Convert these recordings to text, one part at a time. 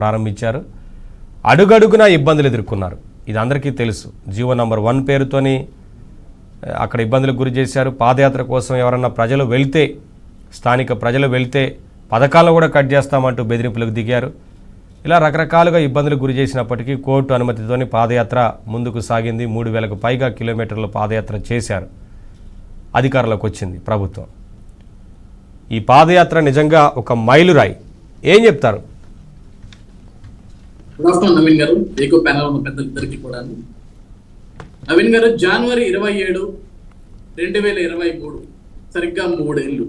ప్రారంభించారు. అడుగడుగునా ఇబ్బందులు ఎదుర్కొన్నారు. ఇది అందరికీ తెలుసు. జీవో నంబర్ 1 పేరుతోని అక్కడ ఇబ్బందులకు గురి చేశారు. పాదయాత్ర కోసం ఎవరన్నా ప్రజలు వెళ్తే, స్థానిక ప్రజలు వెళ్తే పథకాలను కూడా కట్ చేస్తామంటూ బెదిరింపులకు దిగారు. ఇలా రకరకాలుగా ఇబ్బందులకు గురి చేసినప్పటికీ కోర్టు అనుమతితోని పాదయాత్ర ముందుకు సాగింది. 3000కు పైగా కిలోమీటర్ల పాదయాత్ర చేశారు. అధికారంలోకి వచ్చింది ప్రభుత్వం. ఈ పాదయాత్ర నిజంగా ఒక మైలురాయి. ఏం చెప్తారు? నవీన్ గారు, ఏకో ప్యానల్ ఉన్న పెద్దలిద్దరికి కూడా. నవీన్ గారు, జనవరి 27, 2023 సరిగ్గా 3 ఏళ్ళు,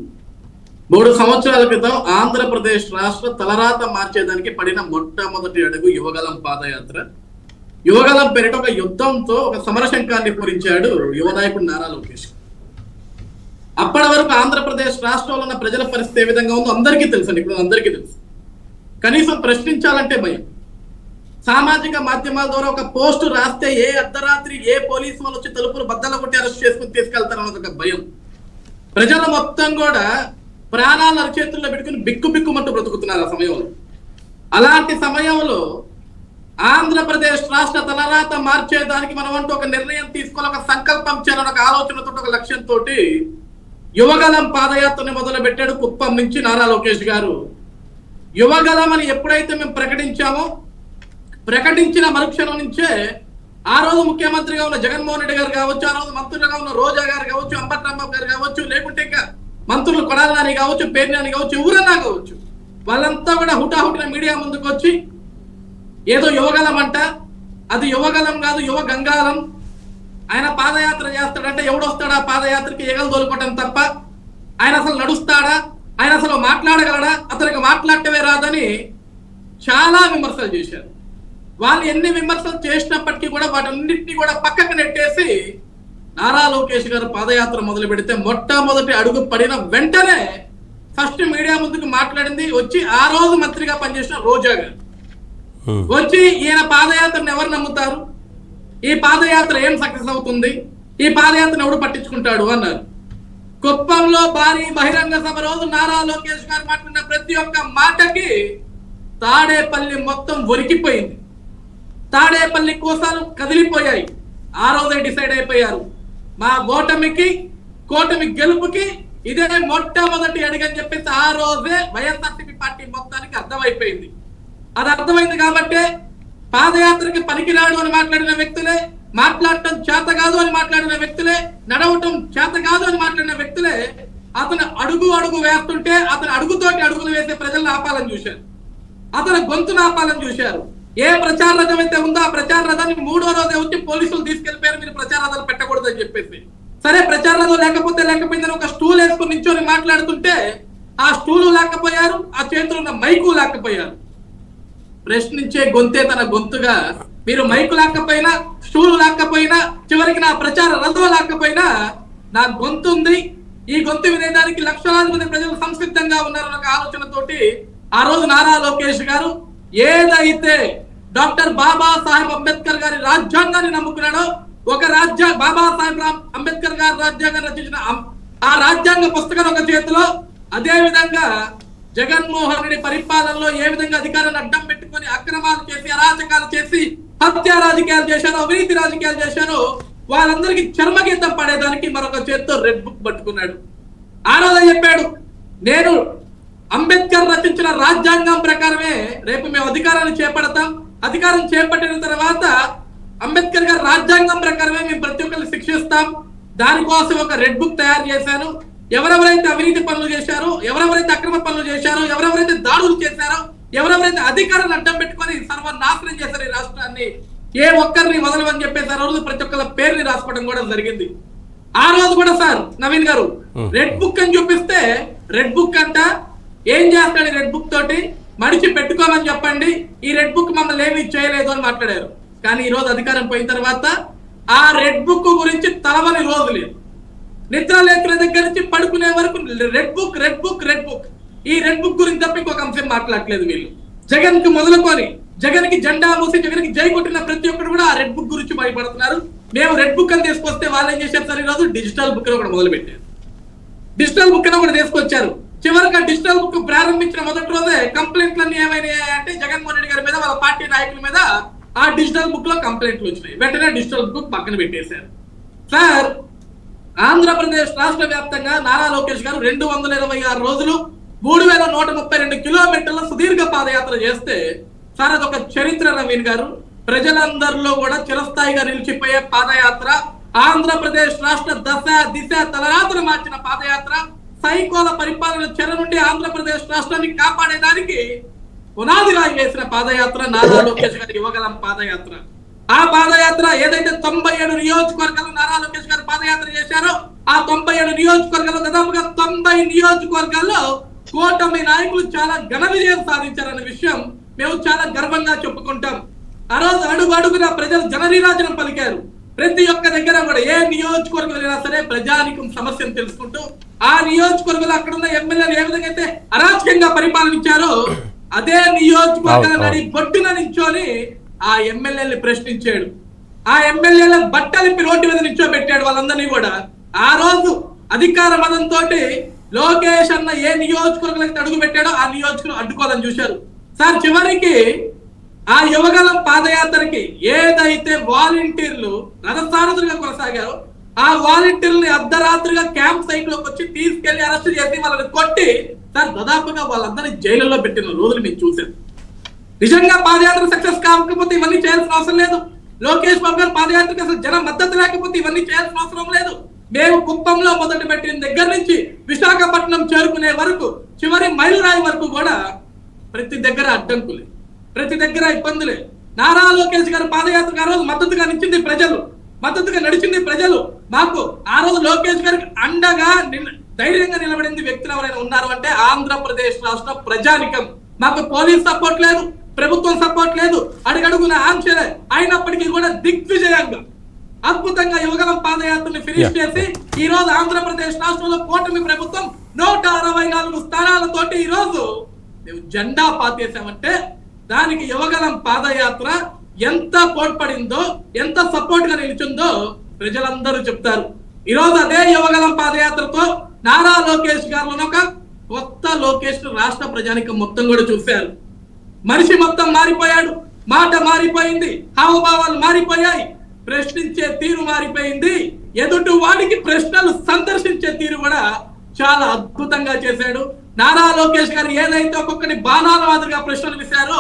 3 సంవత్సరాల క్రితం ఆంధ్రప్రదేశ్ రాష్ట్ర తలరాత మార్చేదానికి పడిన మొట్టమొదటి అడుగు యువగలం పాదయాత్ర. యువగలం పేరిట ఒక యుద్ధంతో ఒక సమరశంఖాన్ని పూరించాడు యువ నాయకుడు నారా లోకేష్. అప్పటి వరకు ఆంధ్రప్రదేశ్ రాష్ట్రంలో ఉన్న ప్రజల పరిస్థితి ఏ విధంగా ఉందో అందరికీ తెలుసండి. ఇప్పుడు అందరికీ తెలుసు. కనీసం ప్రశ్నించాలంటే భయం. సామాజిక మాధ్యమాల ద్వారా ఒక పోస్టు రాస్తే ఏ అర్ధరాత్రి ఏ పోలీసు వాళ్ళు వచ్చి తలుపులు బద్దలు కొట్టి అరెస్ట్ చేసుకుని తీసుకెళ్తారన్నది ఒక భయం. ప్రజలు మొత్తం కూడా ప్రాణాల అరచేతుల్లో పెట్టుకుని బిక్కుబిక్కుమంటూ బ్రతుకుతున్నారు ఆ సమయంలో. అలాంటి సమయంలో ఆంధ్రప్రదేశ్ రాష్ట్ర తలరాత మార్చేదానికి మనం అంటూ ఒక నిర్ణయం తీసుకొని ఒక సంకల్పం చేయాలని ఒక ఆలోచనతో ఒక లక్ష్యంతో యువగలం పాదయాత్రని మొదలు పెట్టాడు కుప్పం నుంచి నారా లోకేష్ గారు. యువగలం అని ఎప్పుడైతే మేము ప్రకటించిన మరుక్షణం నుంచే ఆ రోజు ముఖ్యమంత్రిగా ఉన్న జగన్మోహన్ రెడ్డి గారు కావచ్చు, ఆ రోజు మంత్రులుగా ఉన్న రోజా గారు కావచ్చు, అంబటి రాంబాబు గారు కావచ్చు, లేకుంటే ఇంకా మంత్రులు కొడాలి నాని కావచ్చు, పేరు నాని కావచ్చు, ఎవరన్నా కావచ్చు, వాళ్ళంతా కూడా హుటాహుటిన మీడియా ముందుకు వచ్చి ఏదో యువగలం అంట, అది యువగలం కాదు యువ గంగాలం, ఆయన పాదయాత్ర చేస్తాడంటే ఎవడొస్తాడా పాదయాత్రకి ఎగలు తోలుకోవటం తప్ప, ఆయన అసలు నడుస్తాడా, ఆయన అసలు మాట్లాడగలడా, అతనికి మాట్లాడటమే రాదని చాలా విమర్శలు చేశారు. వాళ్ళు ఎన్ని విమర్శలు చేసినప్పటికీ కూడా వాటన్నింటినీ కూడా పక్కకు నెట్టేసి నారా లోకేష్ గారు పాదయాత్ర మొదలు పెడితే మొట్టమొదటి అడుగు పడిన వెంటనే ఫస్ట్ మీడియా ముందుకు మాట్లాడింది వచ్చి ఆ రోజు మంత్రిగా పనిచేసిన రోజా గారు. వచ్చి ఈయన పాదయాత్రను ఎవరు నమ్ముతారు, ఈ పాదయాత్ర ఏం సక్సెస్ అవుతుంది, ఈ పాదయాత్రను ఎవడు పట్టించుకుంటాడు అన్నారు. కుప్పంలో భారీ బహిరంగ సభ రోజు నారా లోకేష్ గారు మాట్లాడిన ప్రతి ఒక్క మాటకి తాడేపల్లి మొత్తం ఒరికిపోయింది. తాడేపల్లి కోసాలు కదిలిపోయాయి. ఆ రోజే డిసైడ్ అయిపోయారు, మా కూటమి గెలుపుకి ఇదే మొట్టమొదటి అడుగని చెప్పేసి ఆ రోజే వైఎస్ఆర్సీపీ పార్టీ మొత్తానికి అర్థమైపోయింది. అది అర్థమైంది కాబట్టే పాదయాత్రకి పనికిరాడు అని మాట్లాడిన వ్యక్తులే, మాట్లాడటం చేత కాదు అని మాట్లాడిన వ్యక్తులే, నడవటం చేత కాదు అని మాట్లాడిన వ్యక్తులే అతను అడుగు వేస్తుంటే అతను అడుగుతోటి అడుగులు వేసే ప్రజలను ఆపాలని చూశారు, అతను గొంతును ఆపాలని చూశారు. ఏ ప్రచార రథం అయితే ఉందో ఆ ప్రచార రథాన్ని 3వ రోజే వచ్చి పోలీసులు తీసుకెళ్లిపోయారు, మీరు ప్రచార రథాలు పెట్టకూడదని చెప్పేసి. సరే ప్రచార రథం లేకపోయిందని ఒక స్టూల్ వేసుకుని నించొని మాట్లాడుతుంటే ఆ స్టూలు లేకపోయారు, ఆ చేతులు ఉన్న మైకు లేకపోయారు. ప్రశ్నించే గొంతే తన గొంతుగా మీరు మైకు లేకపోయినా స్టూలు లేకపోయినా చివరికి నా ప్రచార రథం లేకపోయినా నా గొంతు ఉంది, ఈ గొంతు వినేదానికి లక్షలాది మంది ప్రజలు సంసిద్ధంగా ఉన్నారన్న ఒక ఆలోచనతోటి ఆ రోజు నారా లోకేష్ గారు ఏదైతే డాక్టర్ బాబాసాహెబ్ అంబేద్కర్ గారి రాజ్యాంగాన్ని నమ్ముకున్నాడో, ఒక బాబాసాహెబ్ అంబేద్కర్ గారి రాజ్యాంగం రచించిన ఆ రాజ్యాంగ పుస్తకం ఒక చేతిలో, అదే విధంగా జగన్మోహన్ రెడ్డి పరిపాలనలో ఏ విధంగా అధికారాన్ని అడ్డం పెట్టుకుని అక్రమాలు చేసి అరాచకాలు చేసి హత్య రాజకీయాలు చేశారో, అవినీతి రాజకీయాలు చేశారో వాళ్ళందరికీ చర్మగీతం పడేదానికి మరొక చేతితో రెడ్ బుక్ పట్టుకున్నాడు. ఆ రోజు చెప్పాడు, నేను అంబేద్కర్ రచించిన రాజ్యాంగం ప్రకారమే రేపు మేము అధికారాన్ని చేపడతాం, అధికారం చేపట్టిన తర్వాత అంబేద్కర్ గారి రాజ్యాంగం ప్రకారమే మేము ప్రతి ఒక్కరిని శిక్షిస్తాం, దానికోసం ఒక రెడ్ బుక్ తయారు చేశాను. ఎవరెవరైతే అవినీతి పనులు చేశారో, ఎవరెవరైతే అక్రమ పనులు చేశారో, ఎవరెవరైతే దాడులు చేశారో, ఎవరెవరైతే అధికారాన్ని అడ్డం పెట్టుకొని సర్వనాశనం చేశారు ఈ రాష్ట్రాన్ని, ఏ ఒక్కరిని వదలమని చెప్పేసి ఆ రోజు ప్రతి ఒక్కరి పేరుని రాసుకోవడం కూడా జరిగింది. ఆ రోజు కూడా సార్ నవీన్ గారు రెడ్ బుక్ అని చూపిస్తే రెడ్ బుక్ అంట ఏం చేస్తాడు, ఈ రెడ్ బుక్ తోటి మడిచి పెట్టుకోమని చెప్పండి, ఈ రెడ్ బుక్ మమ్మల్ని ఏమీ చేయలేదు అని మాట్లాడారు. కానీ ఈ రోజు అధికారం పోయిన తర్వాత ఆ రెడ్ బుక్ గురించి తలవని రోజు లేదు. నిద్ర లేఖల దగ్గర నుంచి పడుకునే వరకు రెడ్ బుక్ ఈ రెడ్ బుక్ గురించి తప్ప ఇంకొక అంశం మాట్లాడలేదు వీళ్ళు. జగన్ కి మొదలుకొని జగన్ కి జెండా మూసి జగన్ కి జై కొట్టిన ప్రతి ఒక్కరు కూడా ఆ రెడ్ బుక్ గురించి భయపడుతున్నారు. మేము రెడ్ బుక్ అని తీసుకొస్తే వాళ్ళు ఏం చేశారు సార్, ఈ రోజు డిజిటల్ బుక్ కూడా మొదలు పెట్టారు. డిజిటల్ బుక్ కూడా తీసుకొచ్చారు. చివరిగా డిజిటల్ బుక్ ప్రారంభించిన మొదటి రోజే కంప్లైంట్లన్నీ ఏమైనాయి అంటే జగన్మోహన్ రెడ్డి గారి మీద వాళ్ళ పార్టీ నాయకుల మీద ఆ డిజిటల్ బుక్ లో కంప్లైంట్లు వచ్చినాయి. వెంటనే డిజిటల్ బుక్ పక్కన పెట్టేశారు. సార్, ఆంధ్రప్రదేశ్ రాష్ట్ర వ్యాప్తంగా నారా లోకేష్ గారు 226 రోజులు 3132 కిలోమీటర్ల సుదీర్ఘ పాదయాత్ర చేస్తే సార్ అదొక చరిత్ర. నవీన్ గారు, ప్రజలందరిలో కూడా చిరస్థాయిగా నిలిచిపోయే పాదయాత్ర, ఆంధ్రప్రదేశ్ రాష్ట్ర దశ దిశ తలరాతను మార్చిన పాదయాత్ర, సైకోల పరిపాలన చెర నుండి ఆంధ్రప్రదేశ్ రాష్ట్రాన్ని కాపాడేదానికి పునాది రాయి వేసిన పాదయాత్ర నారా లోకేష్ గారి యువగలం పాదయాత్ర. ఆ పాదయాత్ర ఏదైతే 97 నియోజకవర్గాలు నారా లోకేష్ గారు పాదయాత్ర చేశారో ఆ 97 నియోజకవర్గాల్లో దాదాపుగా 90 నియోజకవర్గాల్లో కూటమి నాయకులు చాలా ఘన విజయం సాధించారన్న విషయం మేము చాలా గర్వంగా చెప్పుకుంటాం. ఆ రోజు అడుగు అడుగున ప్రజలు జననీరాజనం పలికారు. ప్రతి ఒక్క దగ్గర కూడా ఏ నియోజకవర్గం వెళ్ళినా సరే ప్రజానికం సమస్యను తెలుసుకుంటూ ఆ నియోజకవర్గంలో అక్కడ ఉన్న ఎమ్మెల్యేలు ఏ విధంగా అయితే అరాచకంగా పరిపాలనించారో అదే నియోజకవర్గాల నడి బొట్టున నించొని ఆ ఎమ్మెల్యేని ప్రశ్నించాడు. ఆ ఎమ్మెల్యేల బట్టలిప్పి రోడ్డు మీద నించోబెట్టాడు వాళ్ళందరినీ కూడా. ఆ రోజు అధికార మదంతో లోకేష్ అన్న ఏ నియోజకవర్గాలకు అడుగు పెట్టాడో ఆ నియోజకవర్గం అడ్డుకోవాలని చూశారు. సార్, చివరికి ఆ యువగలం పాదయాత్రకి ఏదైతే వాలంటీర్లు రథసారథులుగా కొనసాగారో ఆ వాలంటీర్ని అర్ధరాత్రిగా క్యాంప్ సైట్ లోకి వచ్చి తీసుకెళ్లి అరెస్ట్ చేసి వాళ్ళని కొట్టి సార్ దాదాపుగా వాళ్ళందరినీ జైలులో పెట్టిన రోజులు మేము చూసాం. నిజంగా పాదయాత్ర సక్సెస్ కాకపోతే ఇవన్నీ చేయాల్సిన అవసరం లేదు. లోకేష్ బాబు గారు పాదయాత్రకి అసలు జనం మద్దతు లేకపోతే ఇవన్నీ చేయాల్సిన అవసరం లేదు. మేము కుప్పంలో మొదలు పెట్టిన దగ్గర నుంచి విశాఖపట్నం చేరుకునే వరకు చివరి మైలురాయి వరకు కూడా ప్రతి దగ్గర అడ్డంకులే, ప్రతి దగ్గర ఇబ్బందులే. నారా లోకేష్ గారు పాదయాత్రకు ఆ రోజు మద్దతుగా నిలిచింది ప్రజలు, మద్దతుగా నడిచింది ప్రజలు. మాకు ఆ రోజు లోకేష్ గారికి అండగా ధైర్యంగా నిలబడింది వ్యక్తులు ఎవరైనా ఉన్నారు అంటే ఆంధ్రప్రదేశ్ రాష్ట్ర ప్రజానికం. మాకు పోలీస్ సపోర్ట్ లేదు, ప్రభుత్వం సపోర్ట్ లేదు, అడుగడుగున ఆంక్షలే. అయినప్పటికీ కూడా దిగ్విజయంగా అద్భుతంగా యువగలం పాదయాత్రని ఫినిష్ చేసి ఈ రోజు ఆంధ్రప్రదేశ్ రాష్ట్రంలో కూటమి ప్రభుత్వం 164 స్థానాలతోటి ఈ రోజు మేము జెండా పాతేసామంటే దానికి యువగలం పాదయాత్ర ఎంత తోడ్పడిందో, ఎంత సపోర్ట్ గా నిలిచిందో ప్రజలందరూ చెప్తారు. ఈ రోజు అదే యువగలం పాదయాత్రతో నారా లోకేష్ గారిలో ఒక కొత్త లోకేష్ రాష్ట్ర ప్రజానికం మొత్తం కూడా చూశారు. మనిషి మొత్తం మారిపోయాడు, మాట మారిపోయింది, హావభావాలు మారిపోయాయి, ప్రశ్నించే తీరు మారిపోయింది, ఎదుటి వాడికి ప్రశ్నలు సందర్శించే తీరు కూడా చాలా అద్భుతంగా చేశాడు. నారా లోకేష్ గారు ఏదైతే ఒక్కొక్కటి బాణాల మాదిరిగా ప్రశ్నలు విసారో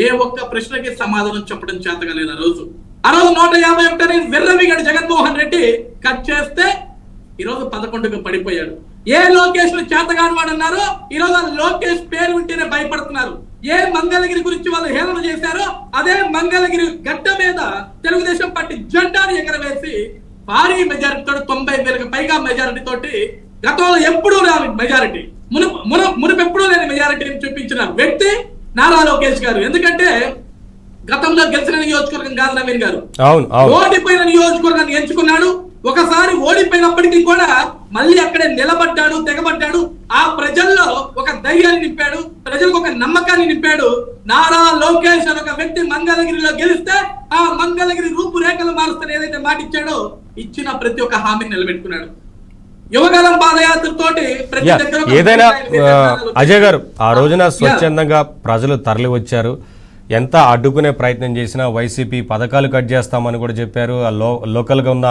ఏ ఒక్క ప్రశ్నకి సమాధానం చెప్పడం చేతగా లేదు. ఆ రోజు 151 వెర్రవిగడు జగన్మోహన్ రెడ్డి కట్ చేస్తే ఈ రోజు 11గా పడిపోయాడు. ఏ లోకేష్ చేతగాని వాడు అన్నారో ఈ రోజు లోకేష్ పేరు వింటేనే భయపడుతున్నారు. ఏ మంగళగిరి గురించి వాళ్ళు హేళన చేశారో అదే మంగళగిరి గడ్డ మీద తెలుగుదేశం పార్టీ జెండాను ఎగరవేసి భారీ మెజారిటీతో 90,000కి పైగా మెజారిటీ తోటి గతంలో ఎప్పుడూ రాని మెజారిటీ, మునుపెప్పుడూ లేని మెజారిటీని చూపించిన వ్యక్తి నారా లోకేష్ గారు. ఎందుకంటే గతంలో గెలిచిన నియోజకవర్గం కాదు నవీన్ గారు, ఓడిపోయిన నియోజకవర్గాన్ని ఎంచుకున్నాడు. ఒకసారి ఓడిపోయినప్పటికీ కూడా మళ్ళీ అక్కడే నిలబడ్డాడు, తెగబడ్డాడు. ఆ ప్రజల్లో ఒక ధైర్యాన్ని నింపాడు, ప్రజలకు ఒక నమ్మకాన్ని నింపాడు. నారా లోకేష్ అని ఒక వ్యక్తి మంగళగిరిలో గెలిస్తే ఆ మంగళగిరి రూపురేఖలు మారుస్తాను ఏదైతే మాట ఇచ్చాడో ఇచ్చిన ప్రతి ఒక్క హామీని నిలబెట్టుకున్నాడు. యువగలం పాదయాత్రతోటి ప్రతి దగ్గర ఏదైనా అజయ్ గారు ఆ రోజున స్వచ్ఛందంగా ప్రజలు తరలి వచ్చారు. ఎంత అడ్డుకునే ప్రయత్నం చేసినా వైసీపీ పథకాలు కట్ చేస్తామని కూడా చెప్పారు. లోకల్గా ఉన్న